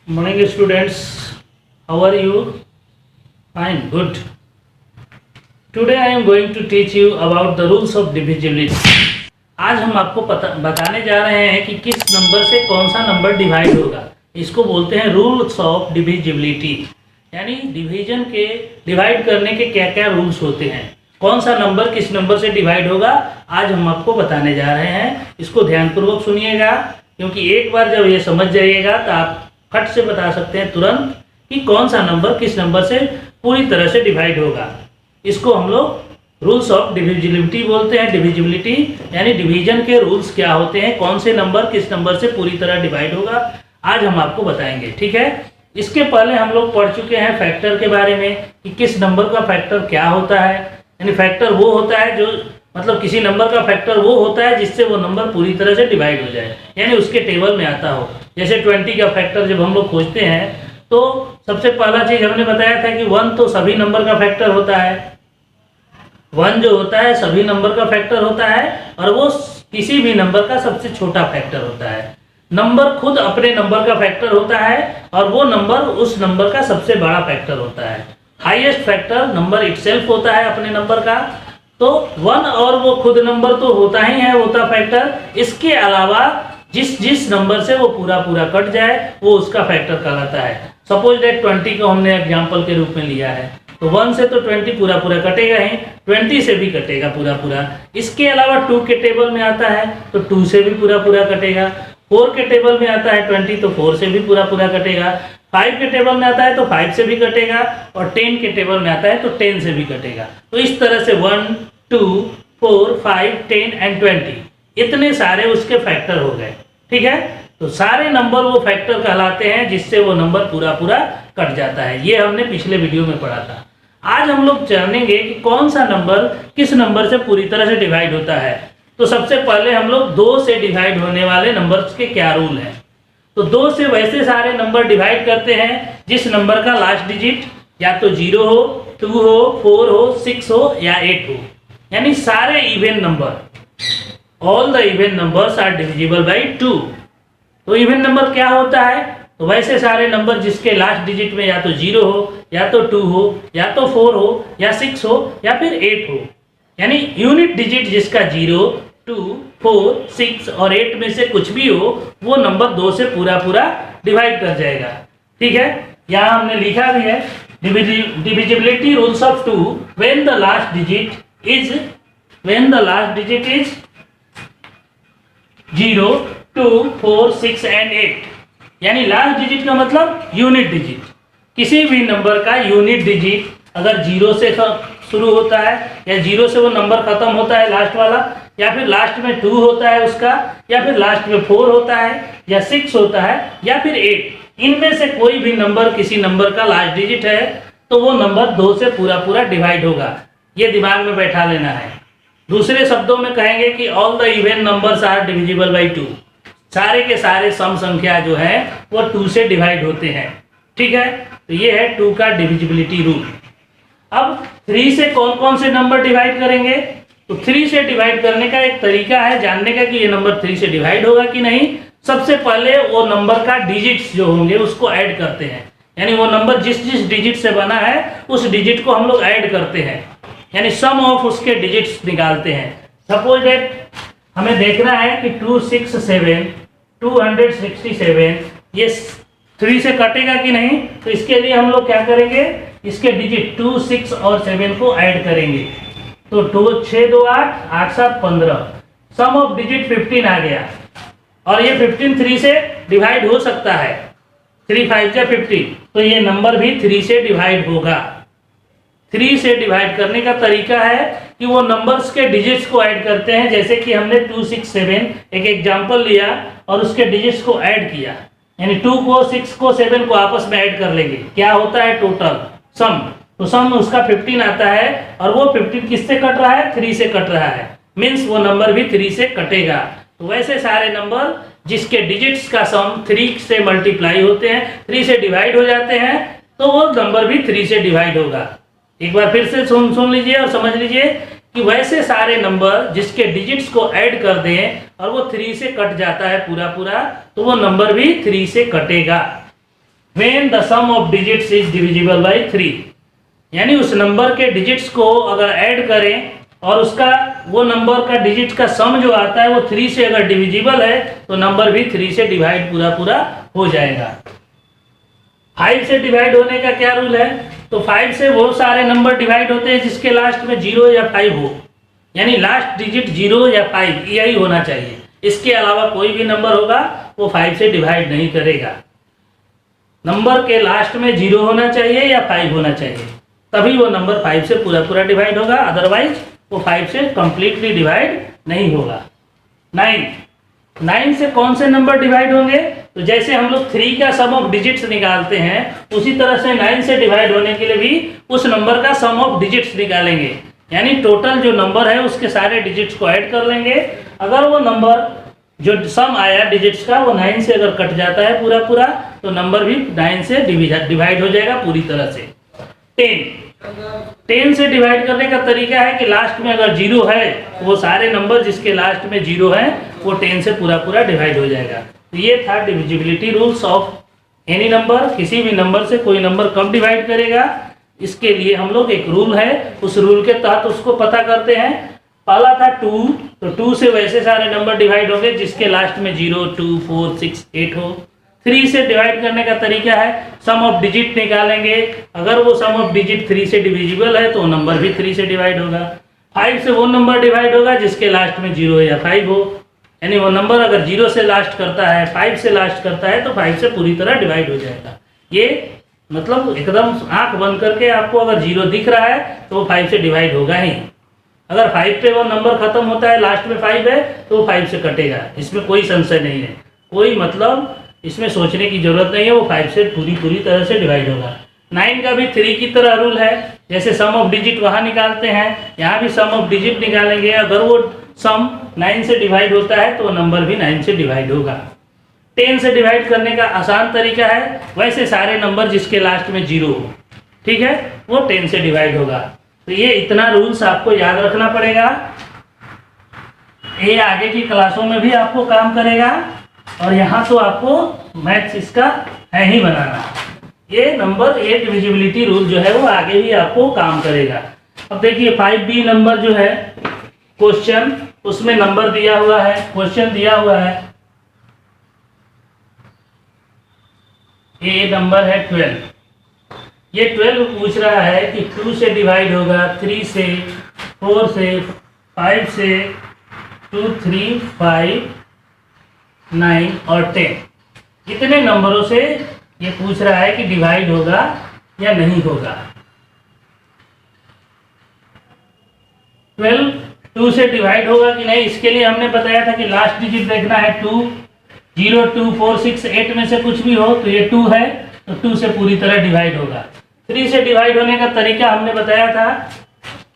Morning students, how are you? Fine, good. Today I am going to teach you about the rules of divisibility. आज हम आपको बताने जा रहे हैं कि किस नंबर से कौन सा नंबर डिवाइड होगा। इसको बोलते हैं रूल्स ऑफ डिविजिबिलिटी, यानी डिवीजन के डिवाइड करने के क्या क्या रूल्स होते हैं, कौन सा नंबर किस नंबर से डिवाइड होगा, आज हम आपको बताने जा रहे हैं। इसको ध्यानपूर्वक सुनिएगा, क्योंकि एक बार जब ये समझ जाइएगा तो आप फट से बता सकते हैं तुरंत कि कौन सा नंबर किस नंबर से पूरी तरह से डिवाइड होगा। इसको हम लोग रूल्स ऑफ डिविजिबिलिटी बोलते हैं। डिविजिबिलिटी यानी डिवीजन के रूल्स क्या होते हैं, कौन से नंबर किस नंबर से पूरी तरह डिवाइड होगा, आज हम आपको बताएंगे। ठीक है, इसके पहले हम लोग पढ़ चुके हैं फैक्टर के बारे में कि किस नंबर का फैक्टर क्या होता है। यानी फैक्टर वो होता है जो मतलब किसी नंबर का फैक्टर वो होता है जिससे वो नंबर पूरी तरह से डिवाइड हो जाए, यानी उसके टेबल में आता हो। जैसे 20 का फैक्टर जब हम लोग खोजते हैं तो सबसे पहला चीज हमने बताया था कि 1 तो सभी नंबर का फैक्टर होता है। 1 जो होता है सभी नंबर का फैक्टर होता है और वो किसी भी नंबर का सबसे छोटा फैक्टर होता है। नंबर खुद अपने नंबर का फैक्टर होता है और वो नंबर उस नंबर का सबसे बड़ा फैक्टर होता है। हाईएस्ट फैक्टर नंबर इटसेल्फ होता है अपने नंबर का। तो 1 और वो खुद नंबर तो होता ही है, होता फैक्टर। इसके अलावा जिस नंबर से वो पूरा कट जाए वो उसका फैक्टर कहलाता है। सपोज दैट 20 को हमने एग्जांपल के रूप में लिया है, तो 1 से तो 20 पूरा कटेगा ही, 20 से भी कटेगा पूरा। इसके अलावा 2 के टेबल में आता है तो 2 से भी पूरा कटेगा। 4 के टेबल में आता है 20 तो 4 से भी पूरा कटेगा। 5 के टेबल में आता है तो 5 से भी कटेगा और 10 के टेबल में आता है तो 10 से भी कटेगा। तो इस तरह से 1, 2, 4, 5, 10 एंड 20 इतने सारे उसके फैक्टर हो गए। ठीक है, तो सारे नंबर वो फैक्टर कहलाते हैं जिससे वो नंबर पूरा कट जाता है। ये हमने पिछले वीडियो में पढ़ा था। आज हम लोग जानेंगे कि कौन सा नंबर किस नंबर से पूरी तरह से डिवाइड होता है। तो सबसे पहले हम लोग 2 से डिवाइड होने वाले नंबर्स के क्या रूल हैं। तो 2 से वैसे सारे नंबर डिवाइड करते हैं जिस नंबर का लास्ट डिजिट या तो 0 हो, 2 हो, 4 हो, 6 हो या 8 हो, यानी सारे even number, all the even numbers are divisible by 2। तो इवन नंबर क्या होता है, तो वैसे सारे नंबर जिसके लास्ट डिजिट में या तो 0 हो, या तो 2 हो, या तो 4 हो, या 6 हो, या फिर 8 हो, यानी यूनिट डिजिट जिसका 0, 2, 4, 6 और 8 में से कुछ भी हो वो नंबर 2 से पूरा डिवाइड कर जाएगा। ठीक है, यहाँ हमने लिखा भी है divisibility rules of 2 when the last digit is 0, 2, 4, 6 and 8, यानी लास्ट डिजिट का मतलब यूनिट डिजिट। किसी भी नंबर का यूनिट डिजिट अगर 0 से शुरू होता है या 0 से वो नंबर खत्म होता है लास्ट वाला, या फिर लास्ट में 2 होता है उसका, या फिर लास्ट में 4 होता है, या 6 होता है, या फिर 8, इनमें से कोई भी नंबर किसी नंबर का लास्ट डिजिट है तो वो नंबर 2 से पूरा डिवाइड होगा। ये दिमाग में बैठा लेना है। दूसरे शब्दों में कहेंगे कि all the even numbers are divisible by 2। सारे के सारे सम संख्या जो है वो 2 से डिवाइड होते हैं। ठीक है, तो ये है 2 का डिविजिबिलिटी रूल। अब 3 से कौन कौन से नंबर डिवाइड करेंगे, तो 3 से डिवाइड करने का एक तरीका है जानने का कि ये नंबर 3 से डिवाइड होगा कि नहीं। सबसे पहले वो नंबर का डिजिट्स जो होंगे उसको ऐड करते हैं, यानी वो नंबर जिस डिजिट से बना है उस डिजिट को हम लोग ऐड करते हैं, यानी सम ऑफ उसके डिजिट्स निकालते हैं। सपोज दैट हमें देखना है कि 267 267 ये 3 से कटेगा कि नहीं, तो इसके लिए हम लोग क्या करेंगे, इसके डिजिट 2, 6 और 7 को ऐड करेंगे। तो 2, 6, 2, 8, 8, 7, 15, सम ऑफ डिजिट 15 आ गया। और ये 15 3 से डिवाइड हो सकता है, 3 5 या 15, तो ये नंबर भी 3 से डिवाइड होगा। 3 से डिवाइड करने का तरीका है कि वो नंबर्स के डिजिट्स को ऐड करते हैं। जैसे कि हमने 2, 6, 7 एक एग्जांपल लिया और उसके डिजिट्स को ऐड किया, यानी 2 को 6 को 7 को आपस में ऐड कर लेंगे, क्या होता है टोटल सम। तो सम उसका 15 आता है और वो 15 किससे कट रहा है, 3 से कट रहा है, मीन्स वो नंबर भी 3 से कटेगा। तो वैसे सारे नंबर जिसके डिजिट्स का सम 3 से मल्टीप्लाई होते हैं, 3 से डिवाइड हो जाते हैं, तो वो नंबर भी 3 से डिवाइड होगा। एक बार फिर से सुन लीजिए और समझ लीजिए कि वैसे सारे नंबर जिसके डिजिट्स को ऐड कर दें और वो 3 से कट जाता है पूरा पूरा, तो वो नंबर भी 3 से कटेगा। When the sum of digits is divisible by 3, यानी उस नंबर के डिजिट्स को अगर ऐड करें और उसका वो नंबर का डिजिट का सम जो आता है वो 3 से अगर डिविजिबल है तो नंबर भी 3 से डिवाइड पूरा पूरा हो जाएगा। 5 से डिवाइड होने का क्या रूल है? तो 5 से वो सारे नंबर डिवाइड होते हैं जिसके लास्ट में 0 या 5 हो, यानी लास्ट डिजिट 0 या 5 यही होना चाहिए। इसके अलावा कोई भी नंबर होगा वो 5 से डिवाइड नहीं करेगा। नंबर के लास्ट में 0 होना चाहिए या 5 होना चाहिए, तभी वो नंबर 5 से पूरा पूरा डिवाइड होगा, अदरवाइज वो 5 से कंप्लीटली डिवाइड नहीं होगा। 9 से कौन से नंबर डिवाइड होंगे? तो जैसे हम लोग 3 का सम ऑफ डिजिट्स निकालते हैं उसी तरह से 9 से डिवाइड होने के लिए भी उस नंबर का सम ऑफ डिजिट्स निकालेंगे, यानी टोटल जो नंबर है उसके सारे डिजिट्स को ऐड कर लेंगे। अगर वो नंबर जो सम आया डिजिट्स का वो 9 से अगर कट जाता है पूरा पूरा तो नंबर भी 9 से डिवाइड हो जाएगा पूरी तरह से। 10 से डिवाइड करने का तरीका है कि लास्ट में अगर 0 है वो सारे नंबर जिसके लास्ट में 0 है वो 10 से पूरा पूरा डिवाइड हो जाएगा। तो ये था divisibility rules of any number. किसी भी नंबर से कोई नंबर कब डिवाइड करेगा, इसके लिए हम लोग एक रूल है, उस रूल के तहत उसको पता करते हैं। पहला था 2, तो 2 से वैसे सारे नंबर डिवाइड होंगे जिसके लास्ट में 0, 2, 4, 6, 8 हो। 3 से डिवाइड करने का तरीका है सम ऑफ डिजिट निकालेंगे, अगर वो सम ऑफ डिजिट 3 से डिविजिबल है तो नंबर भी 3 से डिवाइड होगा। 5 से वो नंबर डिवाइड होगा जिसके लास्ट में 0 या 5 हो, यानी वो नंबर अगर 0 से लास्ट करता है 5 से लास्ट करता है तो 5 से पूरी तरह डिवाइड हो जाएगा। ये मतलब एकदम आंख बंद करके आपको अगर 0 दिख रहा है तो वो 5 से डिवाइड होगा ही। अगर 5 पे वो नंबर खत्म होता है लास्ट में 5 है तो वो 5 से कटेगा, इसमें कोई संशय नहीं है, कोई मतलब इसमें सोचने की जरूरत नहीं है, वो 5 से पूरी तरह से डिवाइड होगा। 9 का भी 3 की तरह रूल है, जैसे सम ऑफ डिजिट वहाँ निकालते हैं यहाँ भी सम ऑफ डिजिट निकालेंगे, अगर वो सम 9 से डिवाइड होता है तो नंबर भी 9 से डिवाइड होगा। 10 से डिवाइड करने का आसान तरीका है वैसे सारे नंबर जिसके लास्ट में 0 हो, ठीक है, वो 10 से डिवाइड होगा। तो ये इतना रूल्स आपको याद रखना पड़ेगा, ये आगे की क्लासों में भी आपको काम करेगा और यहाँ तो आपको मैथ्स इसका है ही बनाना। ये नंबर 8 डिविजिबिलिटी रूल जो है वो आगे भी आपको काम करेगा। अब देखिए 5B नंबर जो है क्वेश्चन, उसमें नंबर दिया हुआ है, क्वेश्चन दिया हुआ है, ये नंबर है 12। ये 12 पूछ रहा है कि 2 से डिवाइड होगा, 3 से, 4 से, 5 से, 2, 3, 5, 9 और 10 इतने नंबरों से ये पूछ रहा है कि डिवाइड होगा या नहीं होगा। 12 2 से डिवाइड होगा कि नहीं, इसके लिए हमने बताया था कि लास्ट डिजिट देखना है 2, 0, 2, 4, 6, 8 में से कुछ भी हो तो ये 2 है तो 2 से पूरी तरह डिवाइड होगा। 3 से डिवाइड होने का तरीका हमने बताया था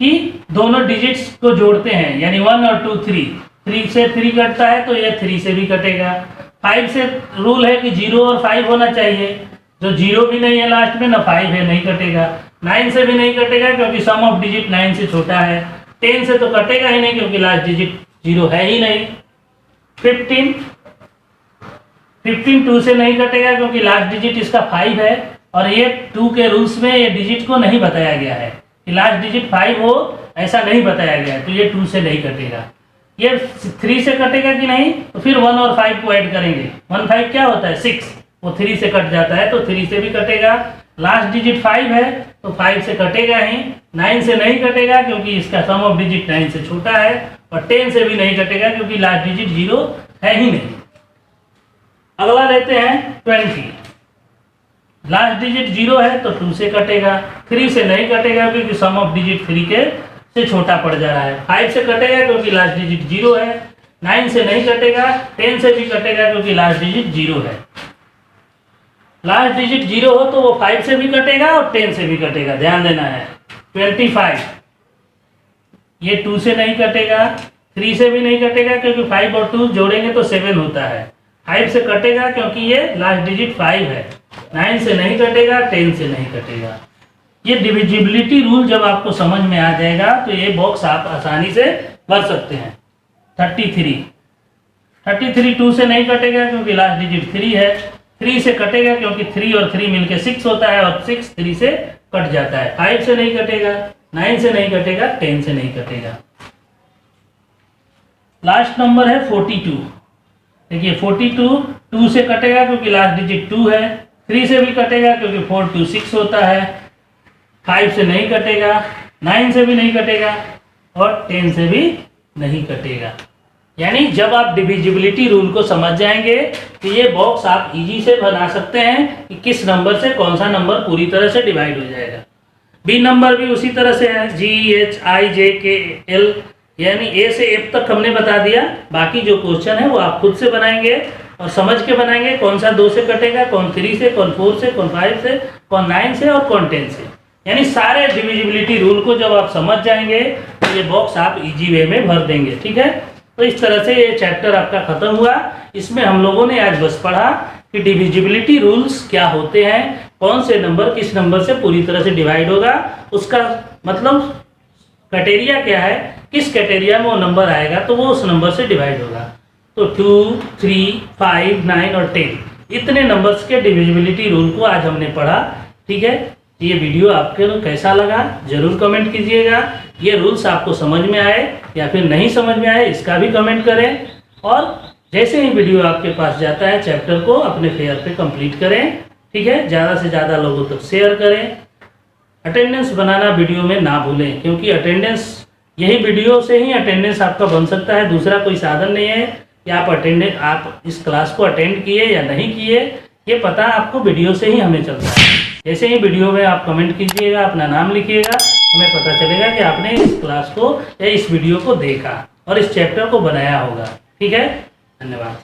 कि दोनों डिजिट्स को जोड़ते हैं, यानी 1 और 2, 3 से 3 कटता है तो ये 3 से भी कटेगा। 5 से रूल है कि 0 और 5 होना चाहिए, जो 0 भी नहीं है लास्ट में ना 5 है, नहीं कटेगा। 9 से भी नहीं कटेगा क्योंकि सम ऑफ डिजिट 9 से छोटा है। 10 से तो कटेगा ही नहीं क्योंकि लास्ट डिजिट 0 है ही नहीं। 15 2 से नहीं कटेगा क्योंकि लास्ट डिजिट इसका 5 है और ये 2 के रूल्स में ये डिजिट को नहीं बताया गया है कि लास्ट डिजिट 5 हो, ऐसा नहीं बताया गया है, तो ये 2 से नहीं कटेगा। ये 3 से कटेगा कि नहीं, तो फिर 1 और 5 को ऐड करेंगे। 1 5 क्या होता है 6, वो 3 से कट जाता है तो 3 से भी कटेगा। लास्ट डिजिट 5 है तो 5 से कटेगा ही। 9 से नहीं कटेगा क्योंकि इसका सम ऑफ डिजिट 9 से छोटा है और 10 से भी नहीं कटेगा क्योंकि लास्ट डिजिट 0 है ही नहीं। अगला लेते हैं 20। लास्ट डिजिट 0 है तो 2 से कटेगा। 3 से नहीं कटेगा क्योंकि सम ऑफ डिजिट 3 के से छोटा पड़ जा रहा है। 5 से कटेगा क्योंकि लास्ट डिजिट 0 है। 9 से नहीं कटेगा, 10 से भी कटेगा क्योंकि लास्ट डिजिट 0 है। लास्ट डिजिट 0 हो तो वो 5 से भी कटेगा और 10 से भी कटेगा, ध्यान देना है। 25 ये 2 से नहीं कटेगा, 3 से भी नहीं कटेगा क्योंकि 5 और 2 जोड़ेंगे तो 7 होता है। 5 से कटेगा क्योंकि ये लास्ट डिजिट 5 है। 9 से नहीं कटेगा, 10 से नहीं कटेगा। ये डिविजिबिलिटी रूल जब आपको समझ में आ जाएगा तो ये बॉक्स आप आसानी से भर सकते हैं। 33 2 से नहीं कटेगा क्योंकि लास्ट डिजिट 3 है। 3 से कटेगा क्योंकि 3 और 3 मिलके 6 होता है और 6 3 से कट जाता है। 5 से नहीं कटेगा, 9 से नहीं कटेगा, 10 से नहीं कटेगा। लास्ट नंबर है 42। देखिए 42 2 से कटेगा क्योंकि लास्ट डिजिट 2 है। 3 से भी कटेगा क्योंकि 4 2 6 होता है। 5 से नहीं कटेगा, 9 से भी नहीं कटेगा और 10 से भी नहीं कटेगा। यानी जब आप डिविजिबिलिटी रूल को समझ जाएंगे तो ये बॉक्स आप इजी से बना सकते हैं कि किस नंबर से कौन सा नंबर पूरी तरह से डिवाइड हो जाएगा। बी नंबर भी उसी तरह से है, GHIJKL, यानी ए से एफ तक हमने बता दिया। बाकी जो क्वेश्चन है वो आप खुद से बनाएंगे और समझ के बनाएंगे कौन सा 2 से कटेगा, कौन 3 से, कौन 4 से, कौन 5 से, कौन 9 से और कौन 10 से। यानी सारे डिविजिबिलिटी रूल को जब आप समझ जाएंगे तो ये बॉक्स आप इजी वे में भर देंगे। ठीक है, तो इस तरह से ये चैप्टर आपका खत्म हुआ। इसमें हम लोगों ने आज बस पढ़ा कि डिविजिबिलिटी रूल्स क्या होते हैं, कौन से नंबर किस नंबर से पूरी तरह से डिवाइड होगा, उसका मतलब क्राइटेरिया क्या है, किस क्राइटेरिया में वो नंबर आएगा तो वो उस नंबर से डिवाइड होगा। तो 2, 3, 5, 9 और 10 इतने नंबर्स के डिविजिबिलिटी रूल को आज हमने पढ़ा। ठीक है, ये वीडियो आपके कैसा लगा जरूर कमेंट कीजिएगा। ये रूल्स आपको समझ में आए या फिर नहीं समझ में आए इसका भी कमेंट करें। और जैसे ही वीडियो आपके पास जाता है चैप्टर को अपने फेयर पे कंप्लीट करें। ठीक है, ज़्यादा से ज़्यादा लोगों तक शेयर करें। अटेंडेंस बनाना वीडियो में ना भूलें क्योंकि अटेंडेंस यही वीडियो से ही अटेंडेंस आपका बन सकता है। दूसरा कोई साधन नहीं है कि आप इस क्लास को अटेंड किए या नहीं किए, ये पता आपको वीडियो से ही हमें चलता है। जैसे ही वीडियो में आप कमेंट कीजिएगा, अपना नाम लिखिएगा, हमें पता चलेगा कि आपने इस क्लास को या इस वीडियो को देखा और इस चैप्टर को बनाया होगा। ठीक है, धन्यवाद।